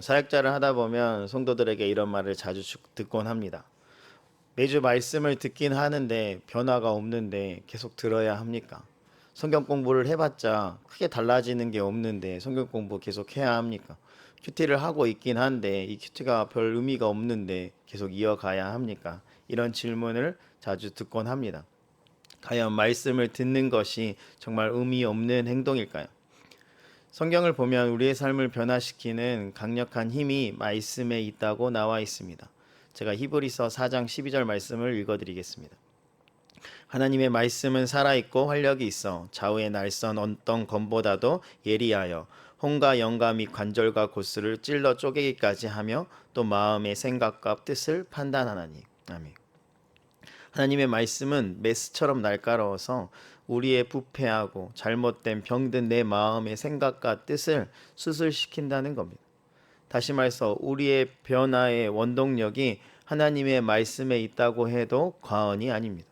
사역자를 하다 보면 성도들에게 이런 말을 자주 듣곤 합니다. 매주 말씀을 듣긴 하는데 변화가 없는데 계속 들어야 합니까? 성경 공부를 해봤자 크게 달라지는 게 없는데 성경 공부 계속 해야 합니까? 큐티를 하고 있긴 한데 이 큐티가 별 의미가 없는데 계속 이어가야 합니까? 이런 질문을 자주 듣곤 합니다. 과연 말씀을 듣는 것이 정말 의미 없는 행동일까요? 성경을 보면 우리의 삶을 변화시키는 강력한 힘이 말씀에 있다고 나와 있습니다. 제가 히브리서 4장 12절 말씀을 읽어드리겠습니다. 하나님의 말씀은 살아있고 활력이 있어 좌우의 날선 어떤 검보다도 예리하여 혼과 영과 및 관절과 골수를 찔러 쪼개기까지 하며 또 마음의 생각과 뜻을 판단하나니. 아멘. 하나님의 말씀은 메스처럼 날카로워서 우리의 부패하고 잘못된 병든 내 마음의 생각과 뜻을 수술시킨다는 겁니다. 다시 말해서 우리의 변화의 원동력이 하나님의 말씀에 있다고 해도 과언이 아닙니다.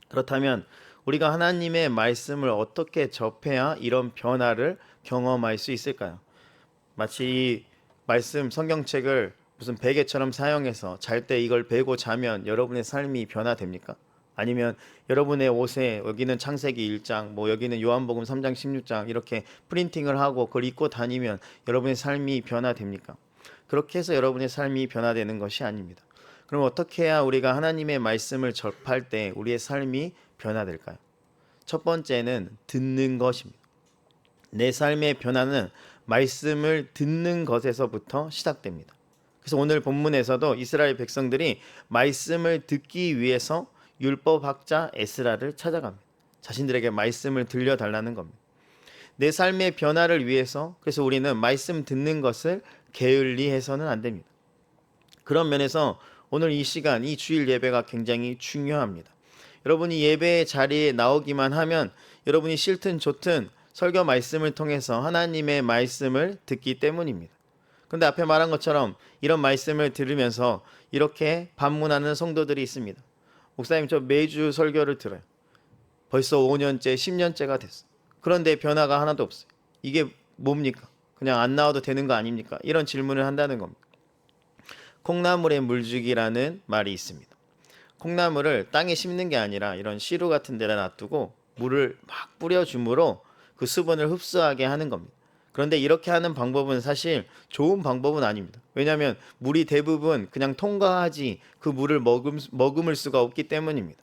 그렇다면 우리가 하나님의 말씀을 어떻게 접해야 이런 변화를 경험할 수 있을까요? 마치 이 말씀 성경책을 무슨 베개처럼 사용해서 잘 때 이걸 베고 자면 여러분의 삶이 변화됩니까? 아니면 여러분의 옷에 여기는 창세기 1장, 뭐 여기는 요한복음 3장 16장 이렇게 프린팅을 하고 그걸 입고 다니면 여러분의 삶이 변화됩니까? 그렇게 해서 여러분의 삶이 변화되는 것이 아닙니다. 그럼 어떻게 해야 우리가 하나님의 말씀을 접할 때 우리의 삶이 변화될까요? 첫 번째는 듣는 것입니다. 내 삶의 변화는 말씀을 듣는 것에서부터 시작됩니다. 그래서 오늘 본문에서도 이스라엘 백성들이 말씀을 듣기 위해서 율법학자 에스라를 찾아갑니다. 자신들에게 말씀을 들려달라는 겁니다. 내 삶의 변화를 위해서 그래서 우리는 말씀 듣는 것을 게을리 해서는 안 됩니다. 그런 면에서 오늘 이 시간, 이 주일 예배가 굉장히 중요합니다. 여러분이 예배의 자리에 나오기만 하면 여러분이 싫든 좋든 설교 말씀을 통해서 하나님의 말씀을 듣기 때문입니다. 그런데 앞에 말한 것처럼 이런 말씀을 들으면서 이렇게 반문하는 성도들이 있습니다. 목사님, 저 매주 설교를 들어요. 벌써 5년째, 10년째가 됐어. 그런데 변화가 하나도 없어요. 이게 뭡니까? 그냥 안 나와도 되는 거 아닙니까? 이런 질문을 한다는 겁니다. 콩나물의 물주기라는 말이 있습니다. 콩나물을 땅에 심는 게 아니라 이런 시루 같은 데다 놔두고 물을 막 뿌려줌으로 그 수분을 흡수하게 하는 겁니다. 그런데 이렇게 하는 방법은 사실 좋은 방법은 아닙니다. 왜냐하면 물이 대부분 그냥 통과하지 그 물을 머금을 수가 없기 때문입니다.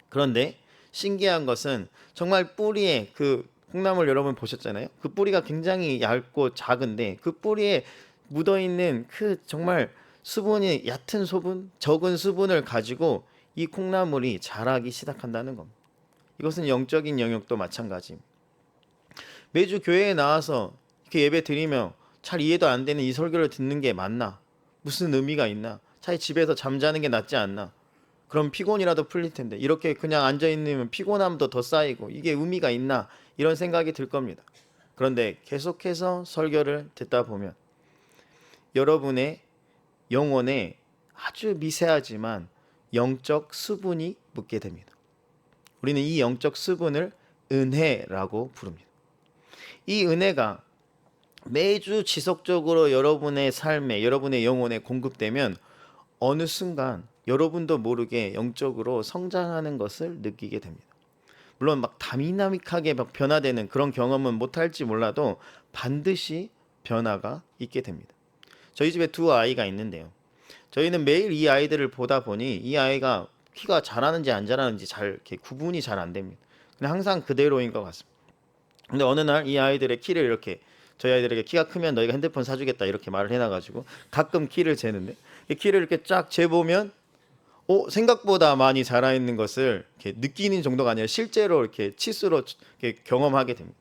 그런데 신기한 것은 정말 뿌리에 그 콩나물 여러분 보셨잖아요. 그 뿌리가 굉장히 얇고 작은데 그 뿌리에 묻어있는 그 정말 수분이 얕은 수분, 적은 수분을 가지고 이 콩나물이 자라기 시작한다는 겁니다. 이것은 영적인 영역도 마찬가지입니다. 매주 교회에 나와서 이렇게 예배 드리며 잘 이해도 안 되는 이 설교를 듣는 게 맞나? 무슨 의미가 있나? 차라리 집에서 잠자는 게 낫지 않나? 그럼 피곤이라도 풀릴 텐데 이렇게 그냥 앉아있으면 피곤함도 더 쌓이고 이게 의미가 있나? 이런 생각이 들 겁니다. 그런데 계속해서 설교를 듣다 보면 여러분의 영혼에 아주 미세하지만 영적 수분이 묻게 됩니다. 우리는 이 영적 수분을 은혜라고 부릅니다. 이 은혜가 매주 지속적으로 여러분의 삶에, 여러분의 영혼에 공급되면 어느 순간 여러분도 모르게 영적으로 성장하는 것을 느끼게 됩니다. 물론 막 다미나믹하게 막 변화되는 그런 경험은 못할지 몰라도 반드시 변화가 있게 됩니다. 저희 집에 두 아이가 있는데요. 저희는 매일 이 아이들을 보다 보니 이 아이가 키가 자라는지 안 자라는지 잘 이렇게 구분이 잘 안 됩니다. 그냥 항상 그대로인 것 같습니다. 근데 어느 날 이 아이들의 키를 이렇게 저희 아이들에게 키가 크면 너희가 핸드폰 사주겠다 이렇게 말을 해놔가지고 가끔 키를 재는데 이 키를 이렇게 쫙 재보면 생각보다 많이 자라 있는 것을 이렇게 느끼는 정도가 아니라 실제로 이렇게 치수로 이렇게 경험하게 됩니다.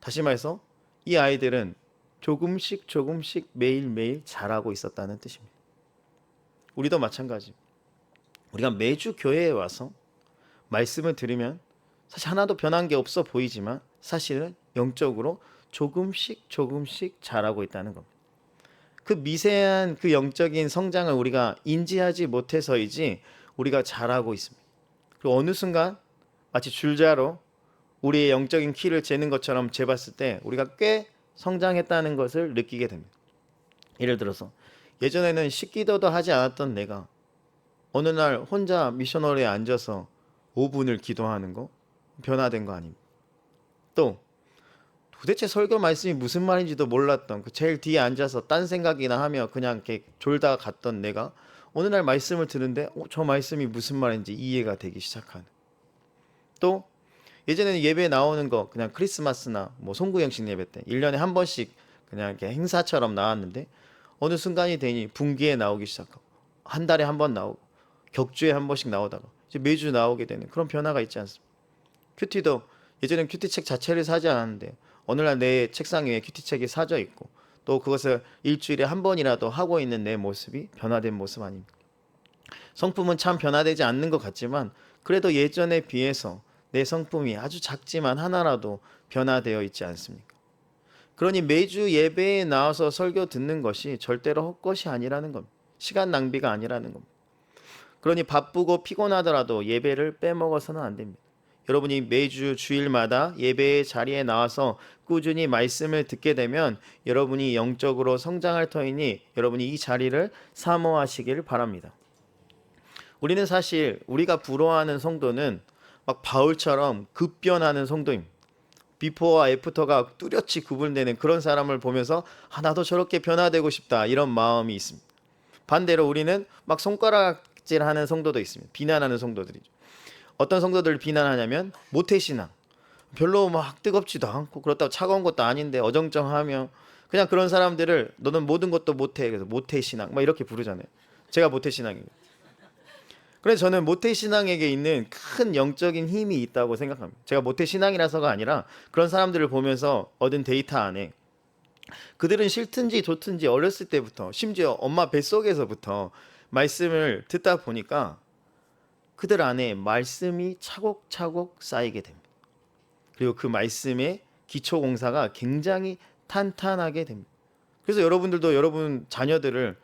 다시 말해서 이 아이들은 조금씩 조금씩 매일매일 자라고 있었다는 뜻입니다. 우리도 마찬가지. 우리가 매주 교회에 와서 말씀을 들으면 사실 하나도 변한 게 없어 보이지만 사실은 영적으로 조금씩 조금씩 자라고 있다는 겁니다. 그 미세한 그 영적인 성장을 우리가 인지하지 못해서이지 우리가 자라고 있습니다. 그리고 어느 순간 마치 줄자로 우리의 영적인 키를 재는 것처럼 재봤을 때 우리가 꽤 성장했다는 것을 느끼게 됩니다. 예를 들어서 예전에는 식기도도 하지 않았던 내가 어느 날 혼자 미셔너리에 앉아서 5분을 기도하는 거 변화된 거 아닙니까? 또 도대체 설교 말씀이 무슨 말인지도 몰랐던 그 제일 뒤에 앉아서 딴 생각이나 하며 그냥 이렇게 졸다 갔던 내가 어느 날 말씀을 듣는데 저 말씀이 무슨 말인지 이해가 되기 시작하는. 또 예전에는 예배 나오는 거 그냥 크리스마스나 뭐 송구영신 예배 때 1년에 한 번씩 그냥 이렇게 행사처럼 나왔는데 어느 순간이 되니 분기에 나오기 시작하고 한 달에 한 번 나오고 격주에 한 번씩 나오다가 이제 매주 나오게 되는 그런 변화가 있지 않습니까? 큐티도 예전엔 큐티책 자체를 사지 않았는데 어느 날 내 책상 위에 큐티책이 사져 있고 또 그것을 일주일에 한 번이라도 하고 있는 내 모습이 변화된 모습 아닙니까? 성품은 참 변화되지 않는 것 같지만 그래도 예전에 비해서 내 성품이 아주 작지만 하나라도 변화되어 있지 않습니까? 그러니 매주 예배에 나와서 설교 듣는 것이 절대로 헛것이 아니라는 겁니다. 시간 낭비가 아니라는 겁니다. 그러니 바쁘고 피곤하더라도 예배를 빼먹어서는 안 됩니다. 여러분이 매주 주일마다 예배의 자리에 나와서 꾸준히 말씀을 듣게 되면 여러분이 영적으로 성장할 터이니 여러분이 이 자리를 사모하시길 바랍니다. 우리는 사실 우리가 부러워하는 성도는 막 바울처럼 급변하는 성도입니다. 비포와 애프터가 뚜렷이 구분되는 그런 사람을 보면서 나도 저렇게 변화되고 싶다 이런 마음이 있습니다. 반대로 우리는 막 손가락질하는 성도도 있습니다. 비난하는 성도들이죠. 어떤 성도들을 비난하냐면 모태신앙. 별로 막 뜨겁지도 않고 그렇다고 차가운 것도 아닌데 어정쩡하며 그냥 그런 사람들을 너는 모든 것도 못해. 그래서 모태신앙 막 이렇게 부르잖아요. 제가 모태신앙입니다. 그래서 저는 모태신앙에게 있는 큰 영적인 힘이 있다고 생각합니다. 제가 모태신앙이라서가 아니라 그런 사람들을 보면서 얻은 데이터 안에 그들은 싫든지 좋든지 어렸을 때부터 심지어 엄마 뱃속에서부터 말씀을 듣다 보니까 그들 안에 말씀이 차곡차곡 쌓이게 됩니다. 그리고 그 말씀의 기초 공사가 굉장히 탄탄하게 됩니다. 그래서 여러분들도 여러분 자녀들을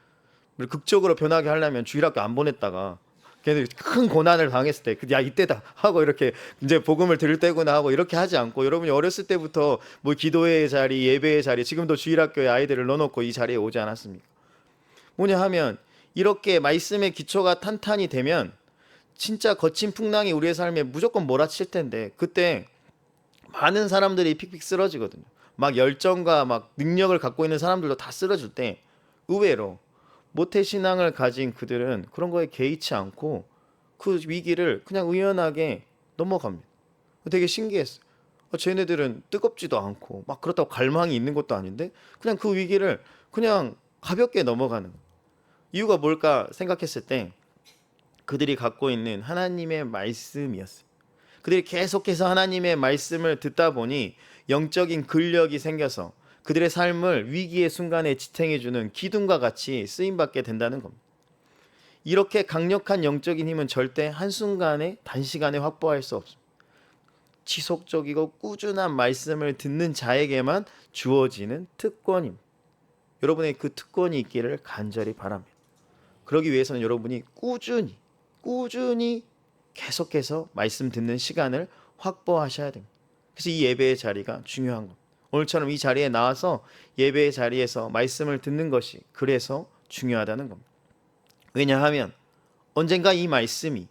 극적으로 변하게 하려면 주일학교 안 보냈다가 걔들 큰 고난을 당했을 때, 야 이때다 하고 이렇게 이제 복음을 들을 때구나 하고 이렇게 하지 않고 여러분이 어렸을 때부터 뭐 기도의 자리, 예배의 자리, 지금도 주일학교에 아이들을 넣어놓고 이 자리에 오지 않았습니까? 뭐냐 하면 이렇게 말씀의 기초가 탄탄히 되면 진짜 거친 풍랑이 우리의 삶에 무조건 몰아칠 텐데 그때 많은 사람들이 픽픽 쓰러지거든요. 막 열정과 막 능력을 갖고 있는 사람들도 다 쓰러질 때 의외로 모태신앙을 가진 그들은 그런 거에 개의치 않고 그 위기를 그냥 의연하게 넘어갑니다. 되게 신기했어요. 쟤네들은 뜨겁지도 않고 막 그렇다고 갈망이 있는 것도 아닌데 그냥 그 위기를 그냥 가볍게 넘어가는 거예요. 이유가 뭘까 생각했을 때 그들이 갖고 있는 하나님의 말씀이었어요. 그들이 계속해서 하나님의 말씀을 듣다 보니 영적인 근력이 생겨서 그들의 삶을 위기의 순간에 지탱해주는 기둥과 같이 쓰임받게 된다는 겁니다. 이렇게 강력한 영적인 힘은 절대 한순간에 단시간에 확보할 수 없습니다. 지속적이고 꾸준한 말씀을 듣는 자에게만 주어지는 특권입니다. 여러분의 그 특권이 있기를 간절히 바랍니다. 그러기 위해서는 여러분이 꾸준히 계속해서 말씀 듣는 시간을 확보하셔야 됩니다. 그래서 이 예배의 자리가 중요한 겁니다. 오늘처럼 이 자리에 나와서 예배의 자리에서 말씀을 듣는 것이 그래서 중요하다는 겁니다. 왜냐하면 언젠가 이 말씀이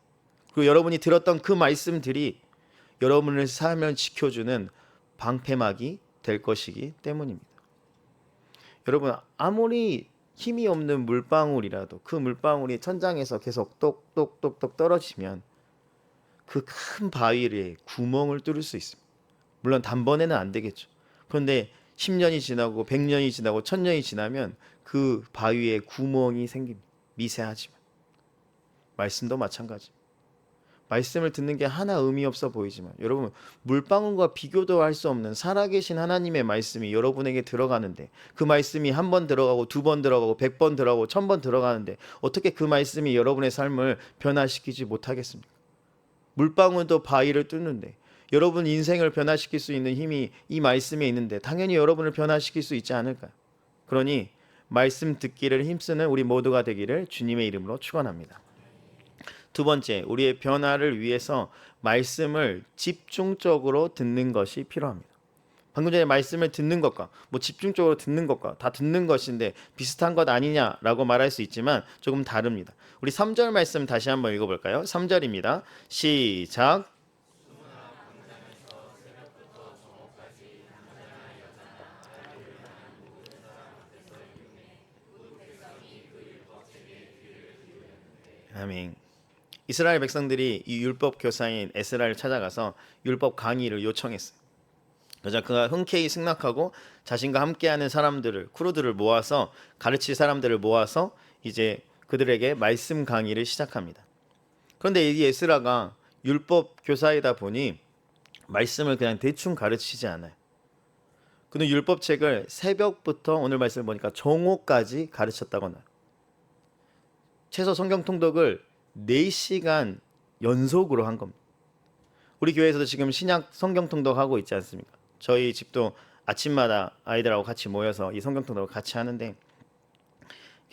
그리고 여러분이 들었던 그 말씀들이 여러분의 삶을 지켜주는 방패막이 될 것이기 때문입니다. 여러분 아무리 힘이 없는 물방울이라도 그 물방울이 천장에서 계속 똑똑똑똑 떨어지면 그 큰 바위에 구멍을 뚫을 수 있습니다. 물론 단번에는 안 되겠죠. 그런데 10년이 지나고 100년이 지나고 1000년이 지나면 그 바위에 구멍이 생깁니다. 미세하지만. 말씀도 마찬가지. 말씀을 듣는 게 하나 의미 없어 보이지만 여러분 물방울과 비교도 할 수 없는 살아계신 하나님의 말씀이 여러분에게 들어가는데 그 말씀이 한 번 들어가고 2번 들어가고 100번 들어가고 1000번 들어가는데 어떻게 그 말씀이 여러분의 삶을 변화시키지 못하겠습니까? 물방울도 바위를 뚫는데 여러분 인생을 변화시킬 수 있는 힘이 이 말씀에 있는데 당연히 여러분을 변화시킬 수 있지 않을까요? 그러니 말씀 듣기를 힘쓰는 우리 모두가 되기를 주님의 이름으로 축원합니다. 두 번째, 우리의 변화를 위해서 말씀을 집중적으로 듣는 것이 필요합니다. 방금 전에 말씀을 듣는 것과 뭐 집중적으로 듣는 것과 다 듣는 것인데 비슷한 것 아니냐라고 말할 수 있지만 조금 다릅니다. 우리 3절 말씀 다시 한번 읽어볼까요? 3절입니다. 시작. 아멘. 이스라엘 백성들이 이 율법 교사인 에스라를 찾아가서 율법 강의를 요청했어요. 그래서 그가 흔쾌히 승낙하고 자신과 함께하는 사람들을 크루들을 모아서 가르칠 사람들을 모아서 이제 그들에게 말씀 강의를 시작합니다. 그런데 이 에스라가 율법 교사이다 보니 말씀을 그냥 대충 가르치지 않아요. 그는 율법책을 새벽부터 오늘 말씀을 보니까 정오까지 가르쳤다고 나요. 최소 성경 통독을 4시간 연속으로 한 겁니다. 우리 교회에서도 지금 신약 성경 통독하고 있지 않습니까? 저희 집도 아침마다 아이들하고 같이 모여서 이 성경 통독을 같이 하는데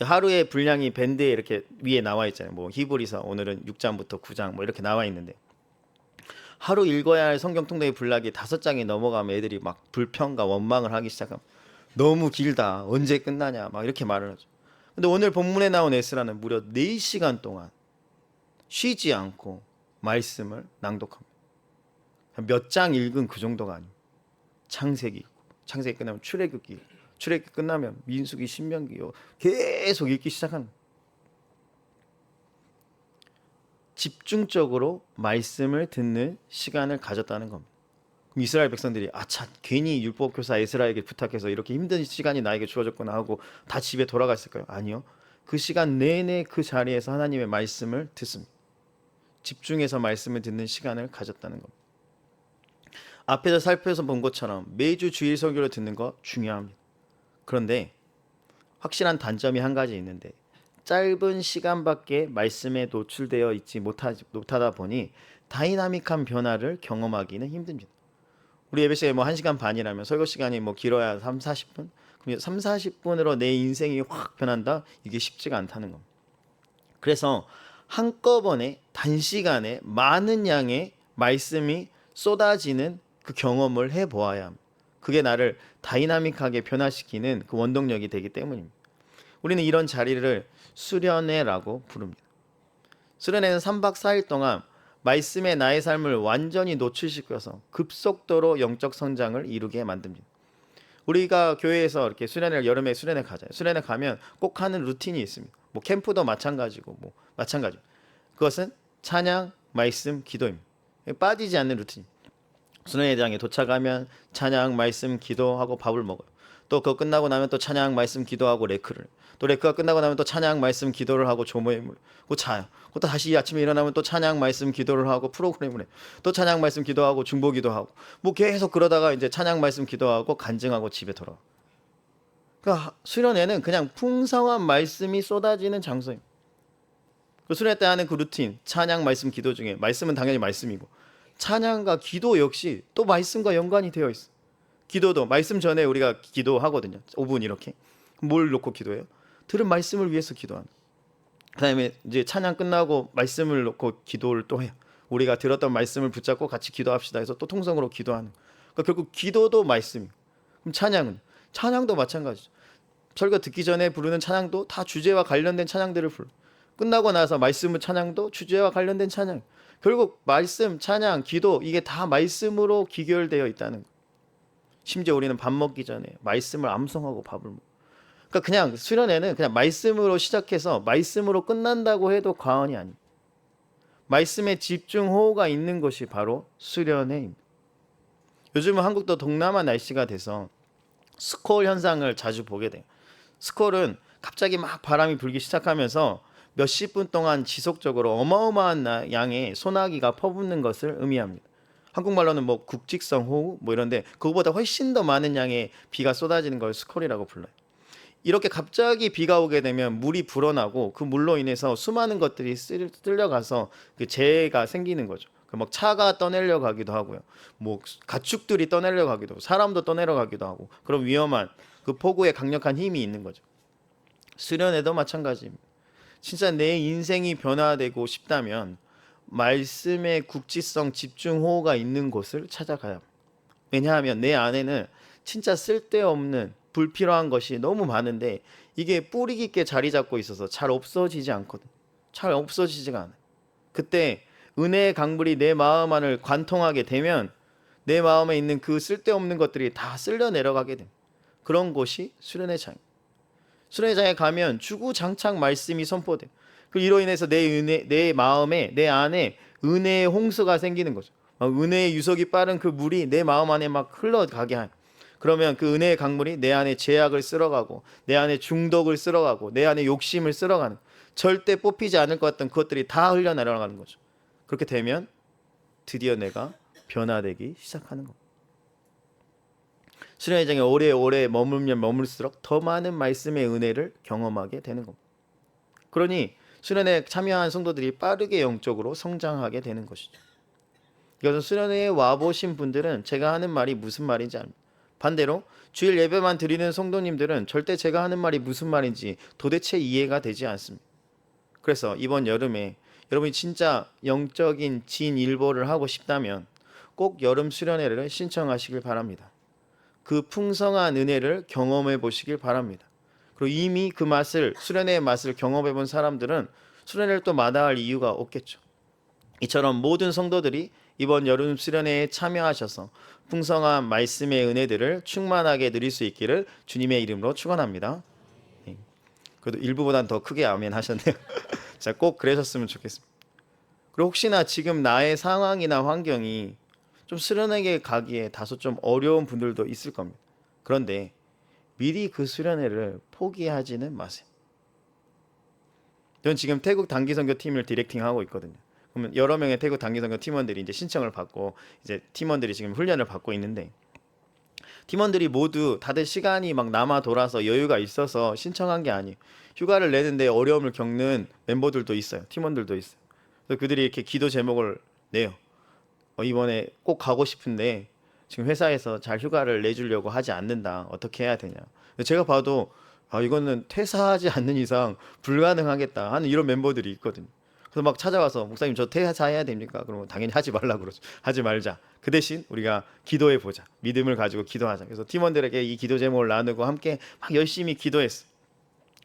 하루에 분량이 밴드에 이렇게 위에 나와 있잖아요. 뭐 히브리서 오늘은 6장부터 9장 뭐 이렇게 나와 있는데 하루 읽어야 할 성경 통독의 분량이 5장이 넘어가면 애들이 막 불평과 원망을 하기 시작하면 너무 길다. 언제 끝나냐. 막 이렇게 말을 하죠. 근데 오늘 본문에 나온 에스라는 무려 4시간 동안 쉬지 않고 말씀을 낭독합니다. 몇 장 읽은 그 정도가 아니에요. 창세기 읽고 창세기 끝나면 출애굽기 읽고 출애굽기 끝나면 민수기 신명기 계속 읽기 시작하는 거예요. 집중적으로 말씀을 듣는 시간을 가졌다는 겁니다. 그럼 이스라엘 백성들이 아차 괜히 율법 교사 에스라에게 부탁해서 이렇게 힘든 시간이 나에게 주어졌구나 하고 다 집에 돌아갔을까요? 아니요. 그 시간 내내 그 자리에서 하나님의 말씀을 듣습니다. 집중해서 말씀을 듣는 시간을 가졌다는 겁니다. 앞에서 살펴서 본 것처럼 매주 주일 설교를 듣는 거 중요합니다. 그런데 확실한 단점이 한 가지 있는데 짧은 시간밖에 말씀에 노출되어 있지 못하다 보니 다이나믹한 변화를 경험하기는 힘듭니다. 우리 예배 시간이 뭐 1시간 반이라면 설교 시간이 뭐 길어야 3, 40분? 그럼 3, 40분으로 내 인생이 확 변한다? 이게 쉽지가 않다는 겁니다. 그래서 한꺼번에 단시간에 많은 양의 말씀이 쏟아지는 그 경험을 해보아야 합니다. 그게 나를 다이나믹하게 변화시키는 그 원동력이 되기 때문입니다. 우리는 이런 자리를 수련회라고 부릅니다. 수련회는 3박 4일 동안 말씀에 나의 삶을 완전히 노출시켜서 급속도로 영적 성장을 이루게 만듭니다. 우리가 교회에서 이렇게 수련회 여름에 수련회 가잖아요. 수련회 가면 꼭 하는 루틴이 있습니다. 뭐 캠프도 마찬가지고 뭐 마찬가지. 그것은 찬양, 말씀, 기도입니다. 빠지지 않는 루틴. 수련회장에 도착하면 찬양, 말씀, 기도하고 밥을 먹어요. 또 그거 끝나고 나면 또 찬양, 말씀, 기도하고 레크를. 또 레크가 끝나고 나면 또 찬양, 말씀, 기도를 하고 조모임을. 또 자요. 또 다시 아침에 일어나면 또 찬양, 말씀, 기도를 하고 프로그램을 해. 또 찬양, 말씀, 기도하고 중보 기도하고. 뭐 계속 그러다가 이제 찬양, 말씀, 기도하고 간증하고 집에 돌아와. 그러니까 수련회는 그냥 풍성한 말씀이 쏟아지는 장소입니다. 그 수련회 때 하는 그 루틴, 찬양, 말씀, 기도 중에 말씀은 당연히 말씀이고 찬양과 기도 역시 또 말씀과 연관이 되어 있어. 기도도 말씀 전에 우리가 기도하거든요. 5분 이렇게. 뭘 놓고 기도해요? 들은 말씀을 위해서 기도하는. 그다음에 이제 찬양 끝나고 말씀을 놓고 기도를 또 해요. 우리가 들었던 말씀을 붙잡고 같이 기도합시다 해서 또 통성으로 기도하는. 그러니까 결국 기도도 말씀이고. 그럼 찬양은 찬양도 마찬가지죠. 설교 듣기 전에 부르는 찬양도 다 주제와 관련된 찬양들을 불러. 끝나고 나서 말씀을 찬양도 주제와 관련된 찬양. 결국 말씀, 찬양, 기도 이게 다 말씀으로 기결되어 있다는 거. 심지어 우리는 밥 먹기 전에 말씀을 암송하고 밥을 먹어. 그러니까 그냥 수련회는 그냥 말씀으로 시작해서 말씀으로 끝난다고 해도 과언이 아닙니다. 말씀에 집중 호우가 있는 것이 바로 수련회입니다. 요즘은 한국도 동남아 날씨가 돼서 스콜 현상을 자주 보게 돼요. 스콜은 갑자기 막 바람이 불기 시작하면서 몇십 분 동안 지속적으로 어마어마한 양의 소나기가 퍼붓는 것을 의미합니다. 한국말로는 뭐 국직성 호우 뭐 이런데 그거보다 훨씬 더 많은 양의 비가 쏟아지는 걸 스콜이라고 불러요. 이렇게 갑자기 비가 오게 되면 물이 불어나고 그 물로 인해서 수많은 것들이 쓸려가서 그 재해가 생기는 거죠. 막 차가 떠내려 가기도 하고요. 뭐 가축들이 떠내려 가기도 하고 사람도 떠내려 가기도 하고 그런 위험한 그 폭우에 강력한 힘이 있는 거죠. 수련회도 마찬가지입니다. 진짜 내 인생이 변화되고 싶다면 말씀의 국지성 집중 호우가 있는 곳을 찾아가야 합니다. 왜냐하면 내 안에는 진짜 쓸데없는 불필요한 것이 너무 많은데 이게 뿌리 깊게 자리 잡고 있어서 잘 없어지지 않거든. 잘 없어지지가 않아. 그때 은혜의 강물이 내 마음 안을 관통하게 되면 내 마음에 있는 그 쓸데없는 것들이 다 쓸려 내려가게 돼. 그런 곳이 수련의 장. 수련의 장에 가면 주구장창 말씀이 선포돼. 그 이로 인해서 내 마음에, 내 안에 은혜의 홍수가 생기는 거죠. 은혜의 유속이 빠른 그 물이 내 마음 안에 막 흘러가게 한. 그러면 그 은혜의 강물이 내 안에 죄악을 쓸어가고, 내 안에 중독을 쓸어가고, 내 안에 욕심을 쓸어가는. 절대 뽑히지 않을 것 같던 그것들이 다 흘려 내려가는 거죠. 그렇게 되면 드디어 내가 변화되기 시작하는 겁니다. 수련의 장에 오래오래 머물면 머물수록 더 많은 말씀의 은혜를 경험하게 되는 겁니다. 그러니 수련에 참여한 성도들이 빠르게 영적으로 성장하게 되는 것이죠. 이것은 수련회에 와보신 분들은 제가 하는 말이 무슨 말인지 압니다. 반대로 주일 예배만 드리는 성도님들은 절대 제가 하는 말이 무슨 말인지 도대체 이해가 되지 않습니다. 그래서 이번 여름에 여러분이 진짜 영적인 진일보를 하고 싶다면 꼭 여름 수련회를 신청하시길 바랍니다. 그 풍성한 은혜를 경험해 보시길 바랍니다. 그리고 이미 그 맛을, 수련회의 맛을 경험해 본 사람들은 수련회를 또 마다할 이유가 없겠죠. 이처럼 모든 성도들이 이번 여름 수련회에 참여하셔서 풍성한 말씀의 은혜들을 충만하게 누릴 수 있기를 주님의 이름으로 축원합니다. 그래도 일부보단 더 크게 아멘 하셨네요. 자, 꼭 그러셨으면 좋겠습니다. 그리고 혹시나 지금 나의 상황이나 환경이 좀 수련회에 가기에 다소 좀 어려운 분들도 있을 겁니다. 그런데 미리 그 수련회를 포기하지는 마세요. 저는 지금 태국 단기 선교 팀을 디렉팅하고 있거든요. 그러면 여러 명의 태국 단기 선교 팀원들이 이제 신청을 받고 이제 팀원들이 지금 훈련을 받고 있는데 팀원들이 모두 다들 시간이 막 남아 돌아서 여유가 있어서 신청한 게 아니에요. 휴가를 내는데 어려움을 겪는 멤버들도 있어요. 팀원들도 있어요. 그래서 그들이 이렇게 기도 제목을 내요. 이번에 꼭 가고 싶은데 지금 회사에서 잘 휴가를 내주려고 하지 않는다. 어떻게 해야 되냐. 제가 봐도 이거는 퇴사하지 않는 이상 불가능하겠다 하는 이런 멤버들이 있거든요. 그래서 막 찾아와서 목사님 저 퇴사해야 됩니까? 그러면 당연히 하지 말라 그러죠. 하지 말자. 그 대신 우리가 기도해 보자. 믿음을 가지고 기도하자. 그래서 팀원들에게 이 기도 제목을 나누고 함께 막 열심히 기도했어.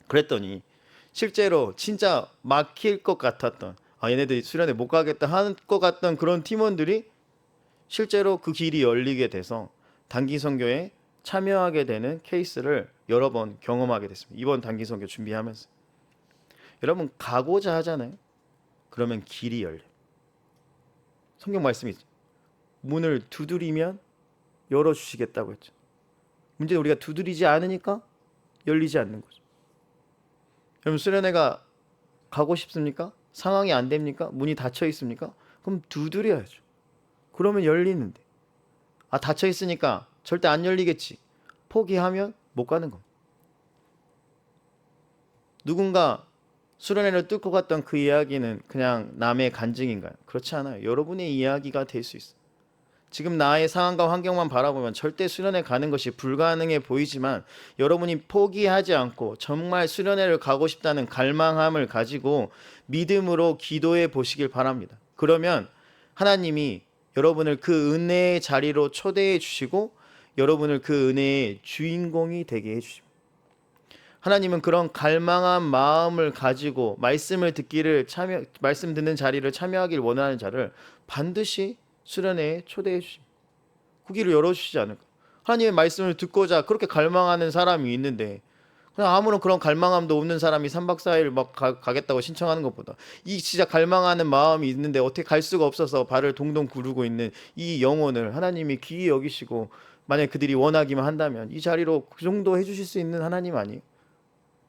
그랬더니 실제로 진짜 막힐 것 같았던 얘네들이 수련회 못 가겠다 하는 것 같던 그런 팀원들이 실제로 그 길이 열리게 돼서 단기 선교에 참여하게 되는 케이스를 여러 번 경험하게 됐습니다. 이번 단기 선교 준비하면서 여러분 가고자 하잖아요. 그러면 길이 열려. 성경 말씀이 있죠. 문을 두드리면 열어주시겠다고 했죠. 문제는 우리가 두드리지 않으니까 열리지 않는 거죠. 여러분 수련회가 가고 싶습니까? 상황이 안 됩니까? 문이 닫혀 있습니까? 그럼 두드려야죠. 그러면 열리는데 닫혀 있으니까 절대 안 열리겠지. 포기하면 못 가는 겁니다. 누군가 수련회를 뚫고 갔던 그 이야기는 그냥 남의 간증인가요? 그렇지 않아요. 여러분의 이야기가 될 수 있어요. 지금 나의 상황과 환경만 바라보면 절대 수련회 가는 것이 불가능해 보이지만 여러분이 포기하지 않고 정말 수련회를 가고 싶다는 갈망함을 가지고 믿음으로 기도해 보시길 바랍니다. 그러면 하나님이 여러분을 그 은혜의 자리로 초대해 주시고 여러분을 그 은혜의 주인공이 되게 해 주십니다. 하나님은 그런 갈망한 마음을 가지고 말씀을 듣기를 말씀 듣는 자리를 참여하길 원하는 자를 반드시 수련회에 초대해 주십니다. 그 길을 열어주시지 않을까. 하나님의 말씀을 듣고자 그렇게 갈망하는 사람이 있는데 그냥 아무런 그런 갈망함도 없는 사람이 3박 4일 막 가겠다고 신청하는 것보다 이 진짜 갈망하는 마음이 있는데 어떻게 갈 수가 없어서 발을 동동 구르고 있는 이 영혼을 하나님이 귀히 여기시고 만약 그들이 원하기만 한다면 이 자리로 그 정도 해주실 수 있는 하나님 아니에요?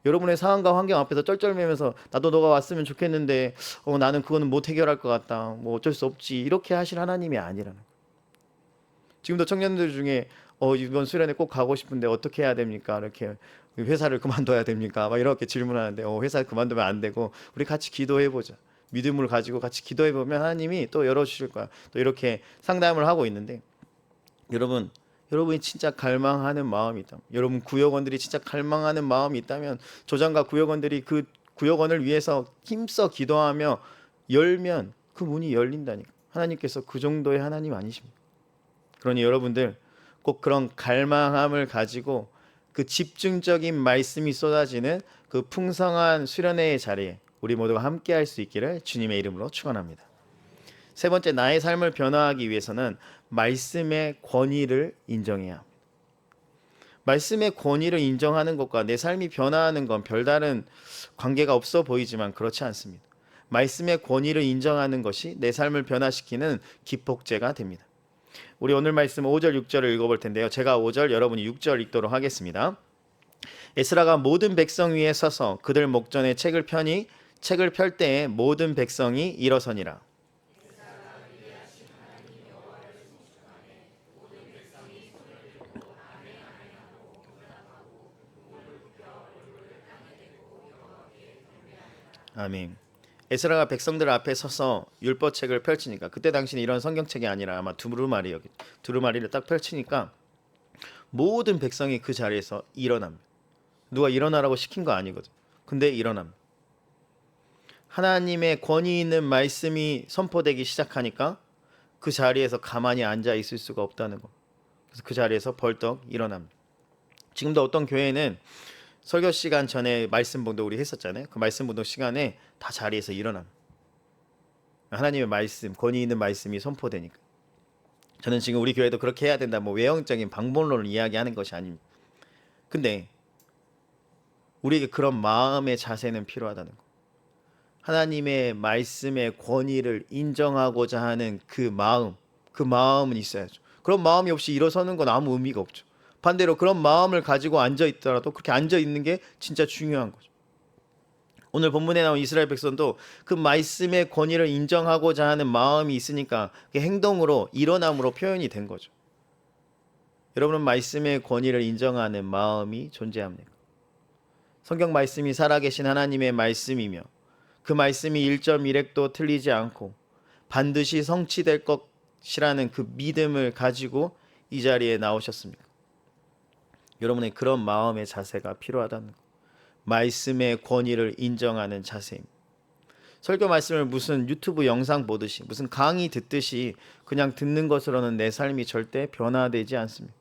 여러분의 상황과 환경 앞에서 쩔쩔매면서 나도 너가 왔으면 좋겠는데 나는 그거는 못 해결할 것 같다. 뭐 어쩔 수 없지. 이렇게 하실 하나님이 아니라는 거예요. 지금도 청년들 중에 이번 수련회 꼭 가고 싶은데 어떻게 해야 됩니까? 이렇게 회사를 그만둬야 됩니까? 막 이렇게 질문하는데 회사 그만두면 안 되고 우리 같이 기도해 보자. 믿음을 가지고 같이 기도해 보면 하나님이 또 열어주실 거야. 또 이렇게 상담을 하고 있는데 여러분이 진짜 갈망하는 마음이 있다면, 여러분 구역원들이 진짜 갈망하는 마음이 있다면 조장과 구역원들이 그 구역원을 위해서 힘써 기도하며 열면 그 문이 열린다니까. 하나님께서 그 정도의 하나님 아니십니까? 그러니 여러분들 꼭 그런 갈망함을 가지고 그 집중적인 말씀이 쏟아지는 그 풍성한 수련회의 자리에 우리 모두가 함께 할 수 있기를 주님의 이름으로 축원합니다. 세 번째, 나의 삶을 변화하기 위해서는 말씀의 권위를 인정해야 합니다. 말씀의 권위를 인정하는 것과 내 삶이 변화하는 건 별다른 관계가 없어 보이지만 그렇지 않습니다. 말씀의 권위를 인정하는 것이 내 삶을 변화시키는 기폭제가 됩니다. 우리 오늘 말씀 5절 6절을 읽어볼 텐데요. 제가 5절, 여러분이 6절 읽도록 하겠습니다. 에스라가 모든 백성 위에 서서 그들 목전에 책을 펴니 책을 펼 때에 모든 백성이 일어서니라. 아멘. 에스라가 백성들 앞에 서서 율법책을 펼치니까, 그때 당시는 이런 성경책이 아니라 아마 두루마리를 딱 펼치니까 모든 백성이 그 자리에서 일어납니다. 누가 일어나라고 시킨 거 아니거든. 근데 일어납니다. 하나님의 권위 있는 말씀이 선포되기 시작하니까 그 자리에서 가만히 앉아 있을 수가 없다는 거. 그래서 그 자리에서 벌떡 일어납니다. 지금도 어떤 교회는 설교 시간 전에 말씀 봉독 우리 했었잖아요. 그 말씀 봉독 시간에 다 자리에서 일어납니다. 하나님의 말씀, 권위 있는 말씀이 선포되니까. 저는 지금 우리 교회도 그렇게 해야 된다, 뭐 외형적인 방법론을 이야기하는 것이 아닙니다. 근데 우리에게 그런 마음의 자세는 필요하다는 거. 하나님의 말씀의 권위를 인정하고자 하는 그 마음은 있어야죠. 그런 마음이 없이 일어서는 건 아무 의미가 없죠. 반대로 그런 마음을 가지고 앉아 있더라도 그렇게 앉아 있는 게 진짜 중요한 거죠. 오늘 본문에 나온 이스라엘 백성도 그 말씀의 권위를 인정하고자 하는 마음이 있으니까 그게 행동으로, 일어남으로 표현이 된 거죠. 여러분은 말씀의 권위를 인정하는 마음이 존재합니까? 성경 말씀이 살아계신 하나님의 말씀이며 그 말씀이 1.1획도 틀리지 않고 반드시 성취될 것이라는 그 믿음을 가지고 이 자리에 나오셨습니까? 여러분의 그런 마음의 자세가 필요하다는 것. 말씀의 권위를 인정하는 자세입니다. 설교 말씀을 무슨 유튜브 영상 보듯이, 무슨 강의 듣듯이 그냥 듣는 것으로는 내 삶이 절대 변화되지 않습니다.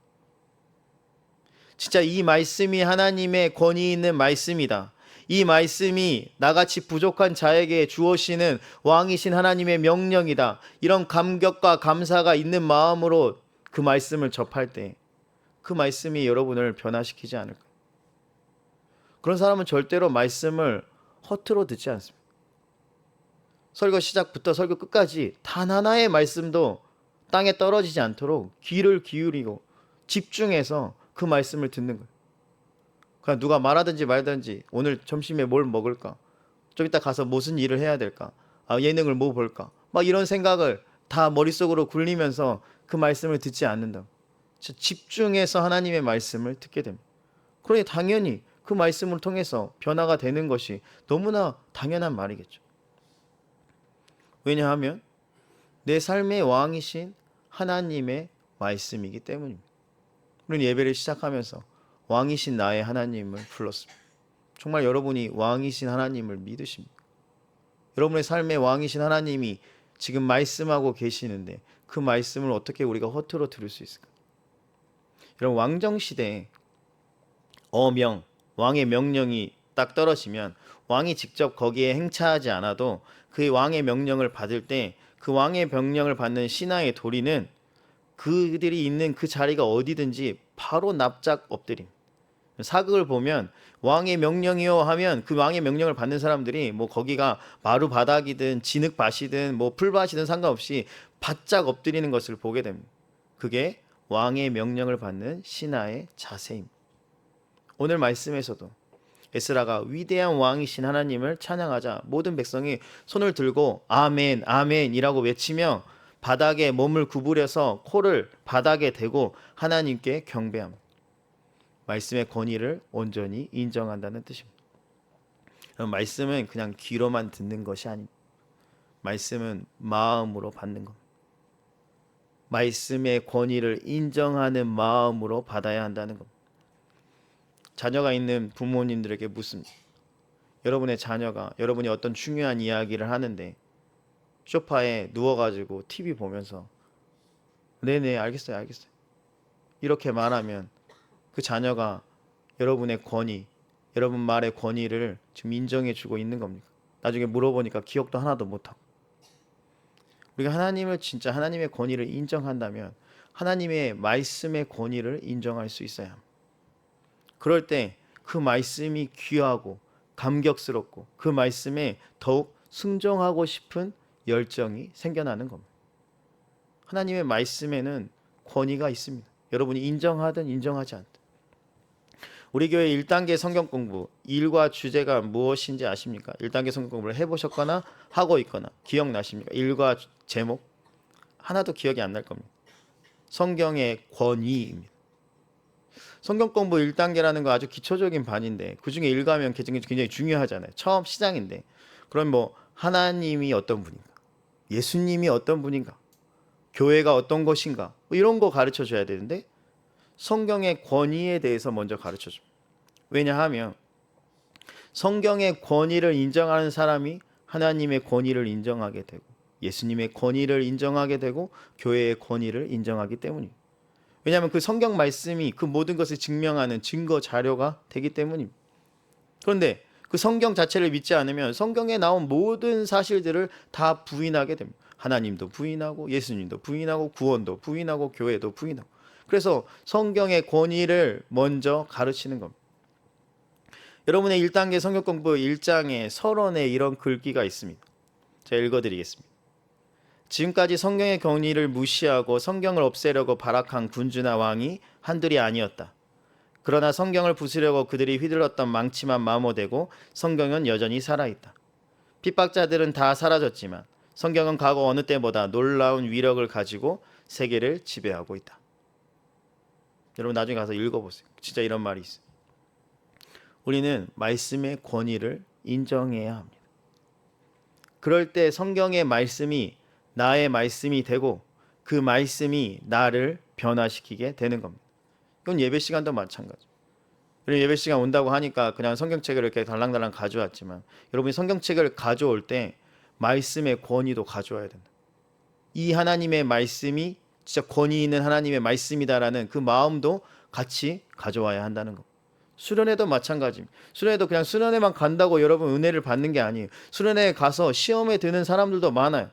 진짜 이 말씀이 하나님의 권위 있는 말씀이다. 이 말씀이 나같이 부족한 자에게 주어지는 왕이신 하나님의 명령이다. 이런 감격과 감사가 있는 마음으로 그 말씀을 접할 때 그 말씀이 여러분을 변화시키지 않을까. 그런 사람은 절대로 말씀을 허투루 듣지 않습니다. 설교 시작부터 설교 끝까지 단 하나의 말씀도 땅에 떨어지지 않도록 귀를 기울이고 집중해서 그 말씀을 듣는 거예요. 그냥 누가 말하든지 말든지, 오늘 점심에 뭘 먹을까? 좀 이따 가서 무슨 일을 해야 될까? 예능을 뭐 볼까? 막 이런 생각을 다 머릿속으로 굴리면서 그 말씀을 듣지 않는다. 집중해서 하나님의 말씀을 듣게 됩니다. 그러니 당연히 그 말씀을 통해서 변화가 되는 것이 너무나 당연한 말이겠죠. 왜냐하면 내 삶의 왕이신 하나님의 말씀이기 때문입니다. 우리는 예배를 시작하면서 왕이신 나의 하나님을 불렀습니다. 정말 여러분이 왕이신 하나님을 믿으십니까? 여러분의 삶의 왕이신 하나님이 지금 말씀하고 계시는데 그 말씀을 어떻게 우리가 허투루 들을 수 있을까? 여러분, 왕정시대에 왕의 명령이 딱 떨어지면 왕이 직접 거기에 행차하지 않아도 그 왕의 명령을 받을 때 그 왕의 명령을 받는 신하의 도리는 그들이 있는 그 자리가 어디든지 바로 납작 엎드림. 사극을 보면 왕의 명령이요 하면 그 왕의 명령을 받는 사람들이 뭐 거기가 마루 바닥이든 진흙밭이든 뭐 풀밭이든 상관없이 바짝 엎드리는 것을 보게 됩니다. 그게 왕의 명령을 받는 신하의 자세입니다. 오늘 말씀에서도 에스라가 위대한 왕이신 하나님을 찬양하자 모든 백성이 손을 들고 아멘 아멘이라고 외치며 바닥에 몸을 구부려서 코를 바닥에 대고 하나님께 경배합니다. 말씀의 권위를 온전히 인정한다는 뜻입니다. 말씀은 그냥 귀로만 듣는 것이 아닙니다. 말씀은 마음으로 받는 겁니다. 말씀의 권위를 인정하는 마음으로 받아야 한다는 겁니다. 자녀가 있는 부모님들에게 묻습니다. 여러분의 자녀가 여러분이 어떤 중요한 이야기를 하는데 소파에 누워가지고 TV 보면서 네네 알겠어요 이렇게 말하면 그 자녀가 여러분의 권위, 여러분 말의 권위를 지금 인정해 주고 있는 겁니까? 나중에 물어보니까 기억도 하나도 못하고. 우리가 하나님을 진짜 하나님의 권위를 인정한다면 하나님의 말씀의 권위를 인정할 수 있어야 합니다. 그럴 때 그 말씀이 귀하고 감격스럽고 그 말씀에 더욱 순종하고 싶은 열정이 생겨나는 겁니다. 하나님의 말씀에는 권위가 있습니다. 여러분이 인정하든 인정하지 않든. 우리 교회 1단계 성경 공부 일과 주제가 무엇인지 아십니까? 1단계 성경 공부를 해보셨거나 하고 있거나 기억나십니까? 일과 제목 하나도 기억이 안 날 겁니다. 성경의 권위입니다. 성경 공부 1단계라는 거 아주 기초적인 반인데 그중에 일가면 굉장히 중요하잖아요. 처음 시장인데 그럼 뭐 하나님이 어떤 분인가? 예수님이 어떤 분인가? 교회가 어떤 것인가? 뭐 이런 거 가르쳐 줘야 되는데 성경의 권위에 대해서 먼저 가르쳐 줍니다. 왜냐하면 성경의 권위를 인정하는 사람이 하나님의 권위를 인정하게 되고 예수님의 권위를 인정하게 되고 교회의 권위를 인정하기 때문입니다. 왜냐하면 그 성경 말씀이 그 모든 것을 증명하는 증거 자료가 되기 때문입니다. 그런데 그 성경 자체를 믿지 않으면 성경에 나온 모든 사실들을 다 부인하게 됩니다. 하나님도 부인하고 예수님도 부인하고 구원도 부인하고 교회도 부인하고. 그래서 성경의 권위를 먼저 가르치는 겁니다. 여러분의 1단계 성경 공부 1장에 서론에 이런 글귀가 있습니다. 제가 읽어드리겠습니다. 지금까지 성경의 권위를 무시하고 성경을 없애려고 발악한 군주나 왕이 한둘이 아니었다. 그러나 성경을 부수려고 그들이 휘둘렀던 망치만 마모되고 성경은 여전히 살아있다. 핍박자들은 다 사라졌지만 성경은 과거 어느 때보다 놀라운 위력을 가지고 세계를 지배하고 있다. 여러분 나중에 가서 읽어보세요. 진짜 이런 말이 있어요. 우리는 말씀의 권위를 인정해야 합니다. 그럴 때 성경의 말씀이 나의 말씀이 되고 그 말씀이 나를 변화시키게 되는 겁니다. 이건 예배 시간도 마찬가지. 우리 예배 시간 온다고 하니까 그냥 성경책을 이렇게 달랑달랑 가져왔지만 여러분이 성경책을 가져올 때 말씀의 권위도 가져와야 된다. 이 하나님의 말씀이 진짜 권위 있는 하나님의 말씀이다라는 그 마음도 같이 가져와야 한다는 겁니다. 수련회도 마찬가지입니다. 수련회도 그냥 수련회만 간다고 여러분 은혜를 받는 게 아니에요. 수련회에 가서 시험에 드는 사람들도 많아요.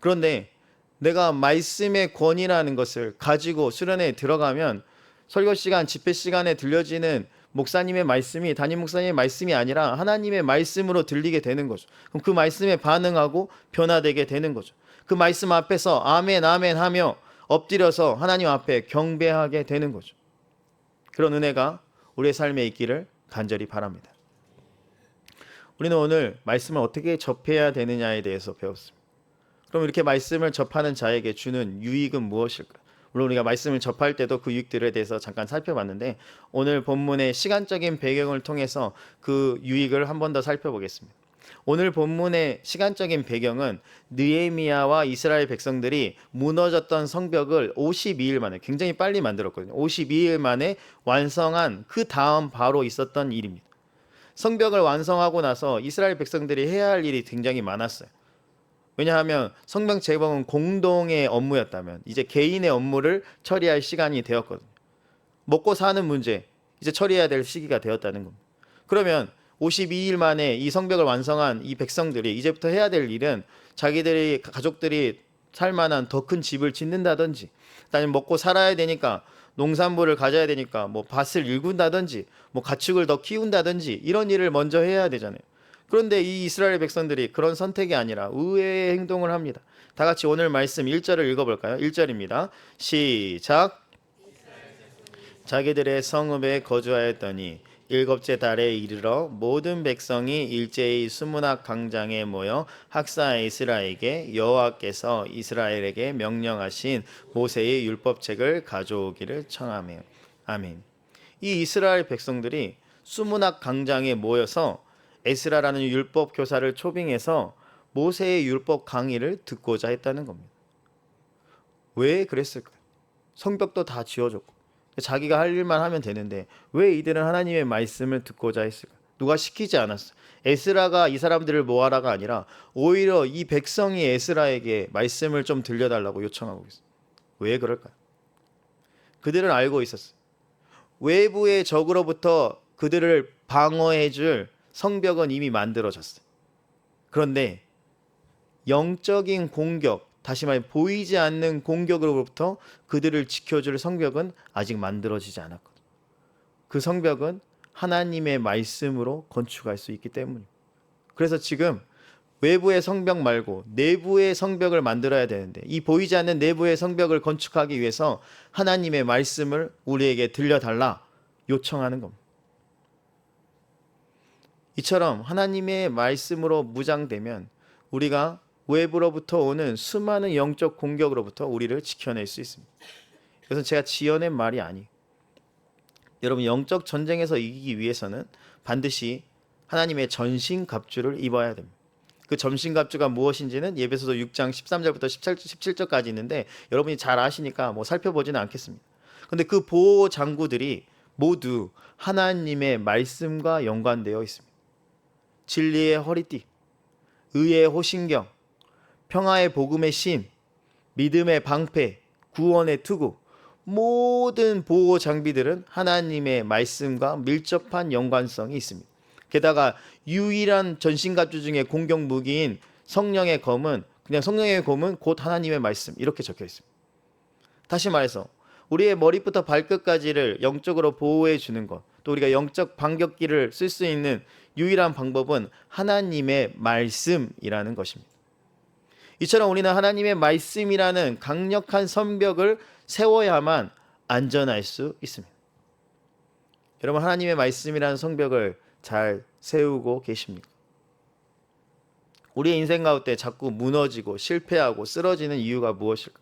그런데 내가 말씀의 권위라는 것을 가지고 수련회에 들어가면 설교 시간, 집회 시간에 들려지는 목사님의 말씀이 담임 목사님의 말씀이 아니라 하나님의 말씀으로 들리게 되는 거죠. 그럼 그 말씀에 반응하고 변화되게 되는 거죠. 그 말씀 앞에서 아멘 아멘 하며 엎드려서 하나님 앞에 경배하게 되는 거죠. 그런 은혜가 우리의 삶에 있기를 간절히 바랍니다. 우리는 오늘 말씀을 어떻게 접해야 되느냐에 대해서 배웠습니다. 그럼 이렇게 말씀을 접하는 자에게 주는 유익은 무엇일까? 물론 우리가 말씀을 접할 때도 그 유익들에 대해서 잠깐 살펴봤는데 오늘 본문의 시간적인 배경을 통해서 그 유익을 한 번 더 살펴보겠습니다. 오늘 본문의 시간적인 배경은 느헤미야와 이스라엘 백성들이 무너졌던 성벽을 52일 만에 굉장히 빨리 만들었거든요. 52일 만에 완성한 그 다음 바로 있었던 일입니다. 성벽을 완성하고 나서 이스라엘 백성들이 해야 할 일이 굉장히 많았어요. 왜냐하면 성벽 재건은 공동의 업무였다면 이제 개인의 업무를 처리할 시간이 되었거든요. 먹고 사는 문제 이제 처리해야 될 시기가 되었다는 겁니다. 그러면 52일 만에 이 성벽을 완성한 이 백성들이 이제부터 해야 될 일은 자기들이 가족들이 살 만한 더 큰 집을 짓는다든지 아니면 먹고 살아야 되니까 농산물을 가져야 되니까 뭐 밭을 일군다든지 뭐 가축을 더 키운다든지 이런 일을 먼저 해야 되잖아요. 그런데 이 이스라엘 백성들이 그런 선택이 아니라 의외의 행동을 합니다. 다 같이 오늘 말씀 1절을 읽어볼까요? 1절입니다. 시작. 자기들의 성읍에 거주하였더니 일곱째 달에 이르러 모든 백성이 일제히 수문학 광장에 모여 학사 에스라에게 여호와께서 이스라엘에게 명령하신 모세의 율법책을 가져오기를 청하며 아멘. 이 이스라엘 백성들이 수문학 광장에 모여서 에스라라는 율법 교사를 초빙해서 모세의 율법 강의를 듣고자 했다는 겁니다. 왜 그랬을까요? 성벽도 다 지어졌고 자기가 할 일만 하면 되는데 왜 이들은 하나님의 말씀을 듣고자 했을까? 누가 시키지 않았어. 에스라가 이 사람들을 모아라가 아니라 오히려 이 백성이 에스라에게 말씀을 좀 들려달라고 요청하고 있어요. 왜 그럴까요? 그들은 알고 있었어요. 외부의 적으로부터 그들을 방어해 줄 성벽은 이미 만들어졌어요. 그런데 영적인 공격, 다시 말해 보이지 않는 공격으로부터 그들을 지켜줄 성벽은 아직 만들어지지 않았거든요. 그 성벽은 하나님의 말씀으로 건축할 수 있기 때문입니다. 그래서 지금 외부의 성벽 말고 내부의 성벽을 만들어야 되는데, 이 보이지 않는 내부의 성벽을 건축하기 위해서 하나님의 말씀을 우리에게 들려달라 요청하는 겁니다. 이처럼 하나님의 말씀으로 무장되면 우리가 외부로부터 오는 수많은 영적 공격으로부터 우리를 지켜낼 수 있습니다. 그래서 제가 지어낸 말이 아니에요. 여러분, 영적 전쟁에서 이기기 위해서는 반드시 하나님의 전신갑주를 입어야 됩니다. 그 전신갑주가 무엇인지는 예배소서 6장 13절부터 17절까지 있는데 여러분이 잘 아시니까 뭐 살펴보지는 않겠습니다. 근데 그 보호 장구들이 모두 하나님의 말씀과 연관되어 있습니다. 진리의 허리띠, 의의 호신경, 평화의 복음의 신, 믿음의 방패, 구원의 투구, 모든 보호 장비들은 하나님의 말씀과 밀접한 연관성이 있습니다. 게다가 유일한 전신갑주 중에 공격 무기인 성령의 검은, 그냥 성령의 검은 곧 하나님의 말씀, 이렇게 적혀 있습니다. 다시 말해서 우리의 머리부터 발끝까지를 영적으로 보호해 주는 것, 또 우리가 영적 반격기를 쓸 수 있는 유일한 방법은 하나님의 말씀이라는 것입니다. 이처럼 우리는 하나님의 말씀이라는 강력한 성벽을 세워야만 안전할 수 있습니다. 여러분, 하나님의 말씀이라는 성벽을 잘 세우고 계십니까? 우리의 인생 가운데 자꾸 무너지고 실패하고 쓰러지는 이유가 무엇일까?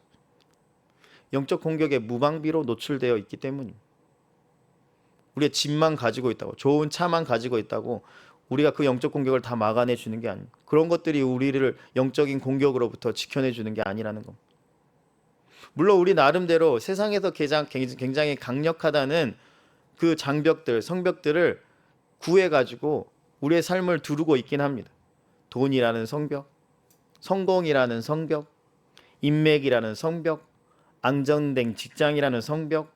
영적 공격에 무방비로 노출되어 있기 때문입니다. 우리의 집만 가지고 있다고, 좋은 차만 가지고 있다고 우리가 그 영적 공격을 다 막아내 주는 게 아닙니다. 그런 것들이 우리를 영적인 공격으로부터 지켜내 주는 게 아니라는 겁니다. 물론 우리 나름대로 세상에서 굉장히 강력하다는 그 장벽들, 성벽들을 구해가지고 우리의 삶을 두르고 있긴 합니다. 돈이라는 성벽, 성공이라는 성벽, 인맥이라는 성벽, 안정된 직장이라는 성벽,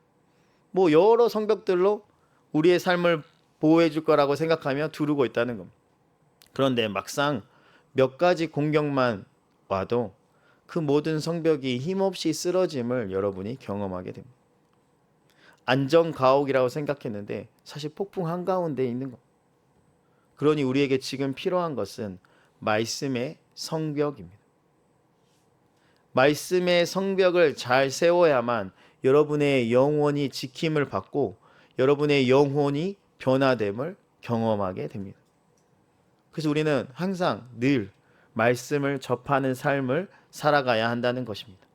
뭐 여러 성벽들로 우리의 삶을 보호해 줄 거라고 생각하며 두르고 있다는 겁니다. 그런데 막상 몇 가지 공격만 와도 그 모든 성벽이 힘없이 쓰러짐을 여러분이 경험하게 됩니다. 안전가옥이라고 생각했는데 사실 폭풍 한가운데 있는 것. 그러니 우리에게 지금 필요한 것은 말씀의 성벽입니다. 말씀의 성벽을 잘 세워야만 여러분의 영혼이 지킴을 받고 여러분의 영혼이 변화됨을 경험하게 됩니다. 그래서 우리는 항상 늘 말씀을 접하는 삶을 살아가야 한다는 것입니다.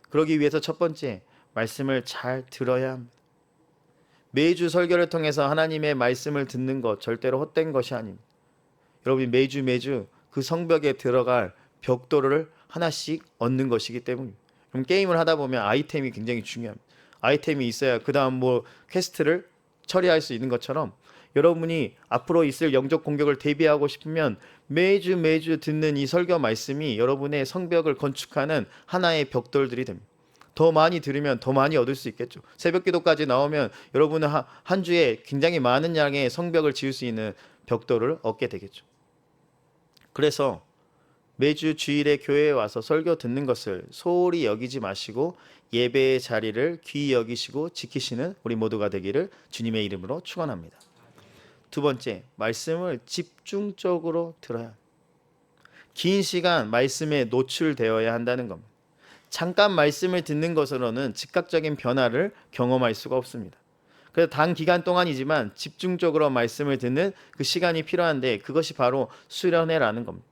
그러기 위해서 첫 번째, 말씀을 잘 들어야 합니다. 매주 설교를 통해서 하나님의 말씀을 듣는 것 절대로 헛된 것이 아닙니다. 여러분이 매주 그 성벽에 들어갈 벽돌을 하나씩 얻는 것이기 때문입니다. 그럼 게임을 하다 보면 아이템이 굉장히 중요합니다. 아이템이 있어야 그 다음 뭐 퀘스트를 처리할 수 있는 것처럼 여러분이 앞으로 있을 영적 공격을 대비하고 싶으면 매주 듣는 이 설교 말씀이 여러분의 성벽을 건축하는 하나의 벽돌들이 됩니다. 더 많이 들으면 더 많이 얻을 수 있겠죠. 새벽 기도까지 나오면 여러분은 한 주에 굉장히 많은 양의 성벽을 지을 수 있는 벽돌을 얻게 되겠죠. 그래서 매주 주일에 교회에 와서 설교 듣는 것을 소홀히 여기지 마시고 예배의 자리를 귀히 여기시고 지키시는 우리 모두가 되기를 주님의 이름으로 축원합니다. 두 번째, 말씀을 집중적으로 들어야 합니다. 긴 시간 말씀에 노출되어야 한다는 겁니다. 잠깐 말씀을 듣는 것으로는 즉각적인 변화를 경험할 수가 없습니다. 그래서 단 기간 동안이지만 집중적으로 말씀을 듣는 그 시간이 필요한데 그것이 바로 수련회라는 겁니다.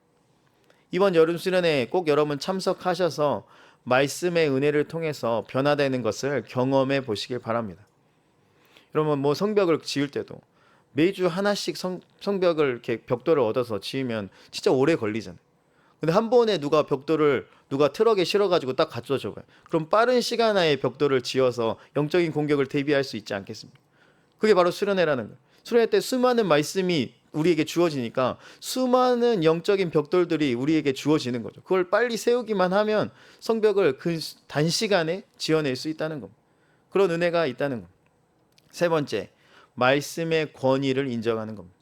이번 여름 수련회에 꼭 여러분 참석하셔서 말씀의 은혜를 통해서 변화되는 것을 경험해 보시길 바랍니다. 여러분 뭐 성벽을 지을 때도 매주 하나씩 성벽을 이렇게 벽돌을 얻어서 지으면 진짜 오래 걸리잖아요. 근데 한 번에 누가 트럭에 실어가지고 딱 갖다 줘봐요. 그럼 빠른 시간 안에 벽돌을 지어서 영적인 공격을 대비할 수 있지 않겠습니까? 그게 바로 수련회라는 거예요. 수련회 때 수많은 말씀이 우리에게 주어지니까 수많은 영적인 벽돌들이 우리에게 주어지는 거죠. 그걸 빨리 세우기만 하면 성벽을 그 단시간에 지어낼 수 있다는 겁니다. 그런 은혜가 있다는 겁니다. 세 번째, 말씀의 권위를 인정하는 겁니다.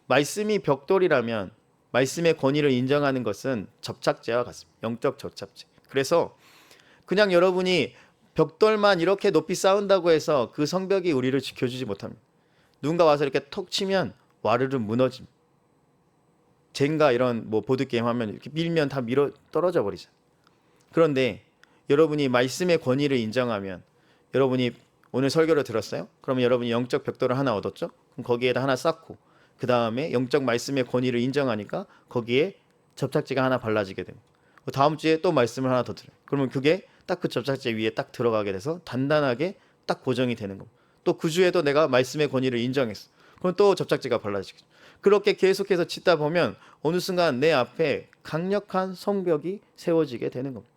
말씀이 벽돌이라면 말씀의 권위를 인정하는 것은 접착제와 같습니다. 영적 접착제. 그래서 그냥 여러분이 벽돌만 이렇게 높이 쌓은다고 해서 그 성벽이 우리를 지켜주지 못합니다. 누군가 와서 이렇게 톡 치면 와르르 무너집니다. 젠가 이런 보드게임 하면 이렇게 밀면 다 밀어 떨어져 버리잖아요. 그런데 여러분이 말씀의 권위를 인정하면, 여러분이 오늘 설교를 들었어요? 그러면 여러분이 영적 벽돌을 하나 얻었죠? 그럼 거기에다 하나 쌓고 그 다음에 영적 말씀의 권위를 인정하니까 거기에 접착제가 하나 발라지게 됩니다. 다음 주에 또 말씀을 하나 더 들어요. 그러면 그게 딱 그 접착제 위에 딱 들어가게 돼서 단단하게 딱 고정이 되는 겁니다. 또 그 주에도 내가 말씀의 권위를 인정했어. 그럼 또 접착제가 발라지겠죠. 그렇게 계속해서 짓다 보면 어느 순간 내 앞에 강력한 성벽이 세워지게 되는 겁니다.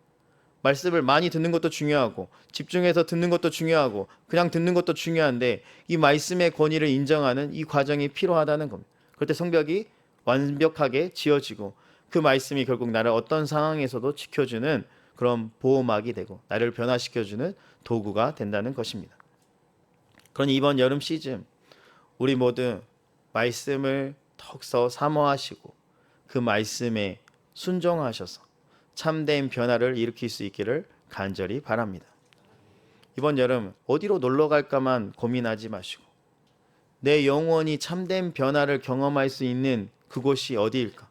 말씀을 많이 듣는 것도 중요하고 집중해서 듣는 것도 중요하고 그냥 듣는 것도 중요한데 이 말씀의 권위를 인정하는 이 과정이 필요하다는 겁니다. 그럴 때 성벽이 완벽하게 지어지고 그 말씀이 결국 나를 어떤 상황에서도 지켜주는 그런 보호막이 되고 나를 변화시켜주는 도구가 된다는 것입니다. 그러니 이번 여름 시즌 우리 모두 말씀을 더욱더 사모하시고 그 말씀에 순종하셔서 참된 변화를 일으킬 수 있기를 간절히 바랍니다. 이번 여름 어디로 놀러 갈까만 고민하지 마시고 내 영혼이 참된 변화를 경험할 수 있는 그곳이 어디일까?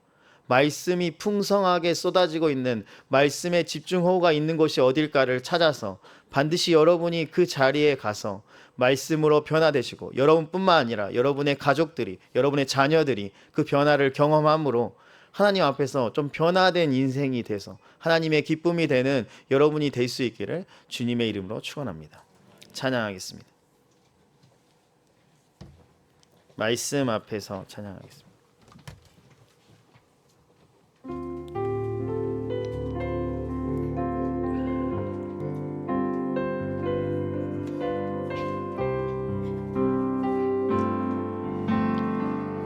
말씀이 풍성하게 쏟아지고 있는 말씀의 집중호우가 있는 곳이 어딜까를 찾아서 반드시 여러분이 그 자리에 가서 말씀으로 변화되시고 여러분뿐만 아니라 여러분의 가족들이, 여러분의 자녀들이 그 변화를 경험함으로 하나님 앞에서 좀 변화된 인생이 돼서 하나님의 기쁨이 되는 여러분이 될 수 있기를 주님의 이름으로 축원합니다. 찬양하겠습니다. 말씀 앞에서 찬양하겠습니다.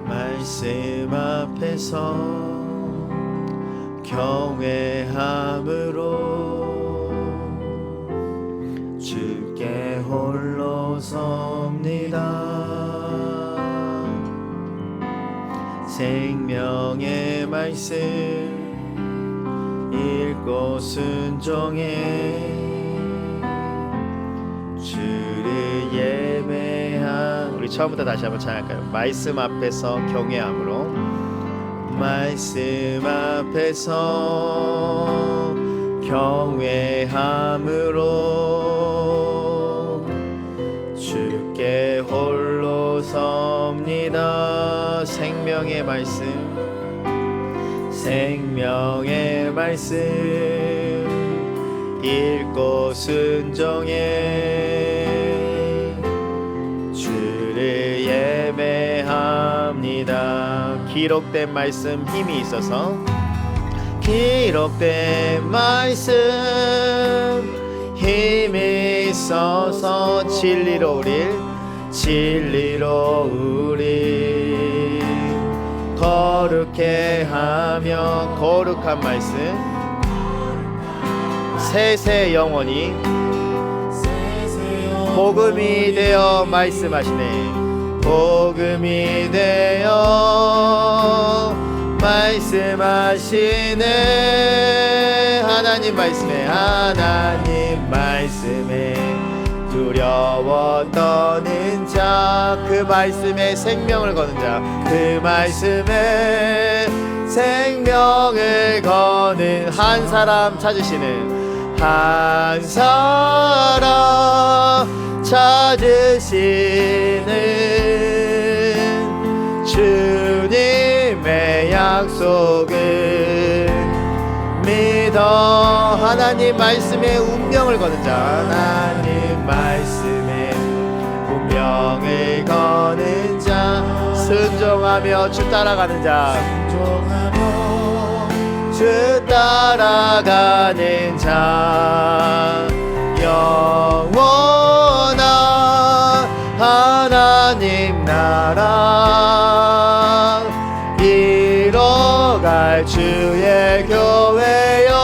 말씀 앞에서 경외함으로 주께 홀로 섭니다. 생명의 말씀 읽고 순종해 주를 예배한 우리 처음부터 다시 한번 찬양할까요? 말씀 앞에서 경외함으로 말씀 앞에서 경외함으로 주께 홀로 섭니다. 생명의 말씀 생명의 말씀 읽고 순종해 주를 예배합니다. 기록된 말씀 힘이 있어서 기록된 말씀 힘이 있어서 진리로 우리 거룩해 하며 거룩한 말씀 세세 영원히 복음이 되어 말씀하시네. 복음이 되어 말씀하시네. 하나님 말씀에 두려워 떠는 자, 그 말씀에 생명을 거는 자, 그 말씀에 생명을 거는 한 사람 찾으시는 한 사람 찾으시는 주님의 약속을 믿어. 하나님 말씀에 운명을 거는 자, 하나님 말씀에 운명을 거는 자, 순종하며 주 따라가는 자, 주 따라가는 자, 영원한 하나님 나라 이뤄갈 주의 교회여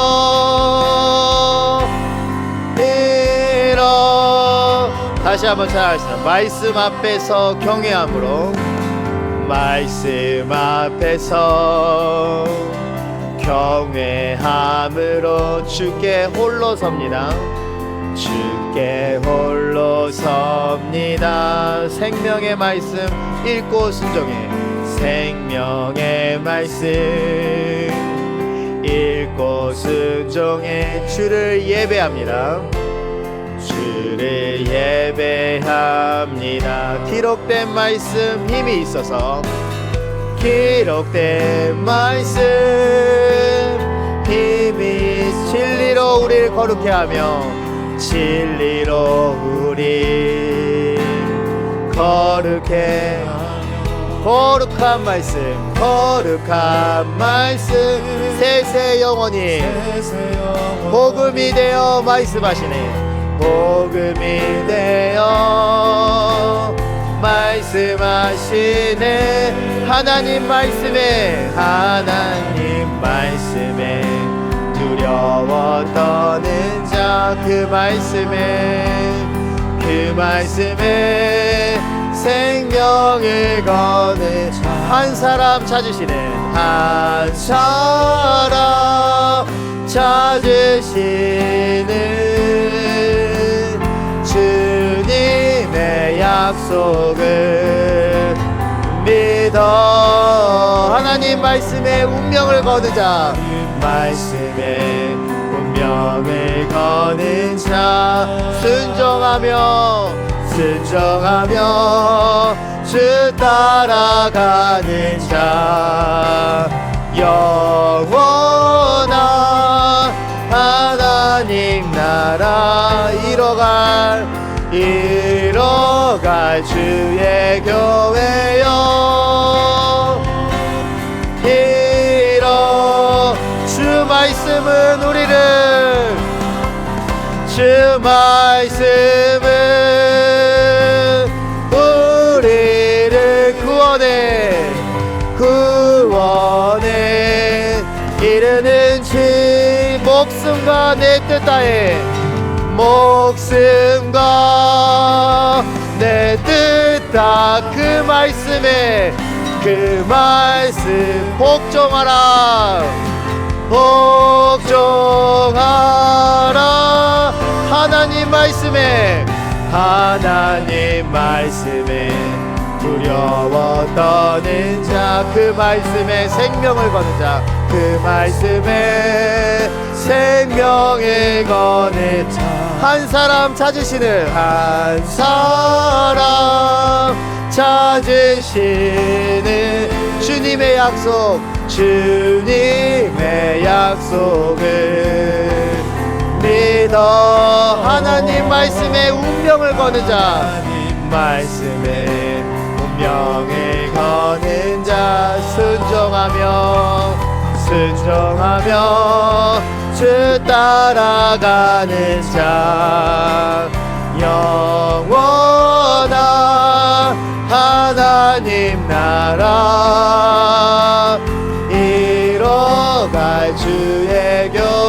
이뤄갈 한번 찾아가겠습니다. 말씀 앞에서 경외함으로, 말씀 앞에서 경외함으로 주께 홀로 섭니다. 주께 홀로 섭니다. 생명의 말씀 읽고 순종해. 생명의 말씀 읽고 순종해. 주를 예배합니다. 주를 예배합니다. 기록된 말씀 힘이 있어서, 기록된 말씀 힘이 진리로 우리를 거룩해 하며, 진리로 우리 거룩해. 거룩한 말씀, 거룩한 말씀 세세 영원히 복음이 되어 말씀하시네. 복음이 되어 말씀하시네. 하나님 말씀에, 하나님 말씀에 두려워 떠는 자, 그 말씀에, 그 말씀에 생명을 거는 한 사람 찾으시는, 한 사람 찾으시는 주님의 약속을 믿어. 하나님 말씀에 운명을 거는 자, 말씀에 운명을 거는 자, 순종하며 순종하며 주 따라가는 자, 영원한 하나님 나라 이뤄갈 주의 교회여, 주 말씀은 우리를, 주 말씀은 우리를 구원에 이르는지, 목숨과 내 뜻 다해, 목숨과 내 뜻 다 그 말씀에, 그 말씀 복종하라, 복종하라. 하나님 말씀에, 하나님 말씀에 두려워 떠는 자, 그 말씀에 생명을 거는 자, 그 말씀에 생명을 거는 자, 한 사람 찾으시는, 한 사람 찾으시는 주님의 약속, 주님의 약속을 믿어. 하나님 말씀에 운명을 거는 자, 말씀에 운명을 거는 자, 순종하며 주 따라가는 자, 영원한 하나님 나라 이뤄갈 주의 교회.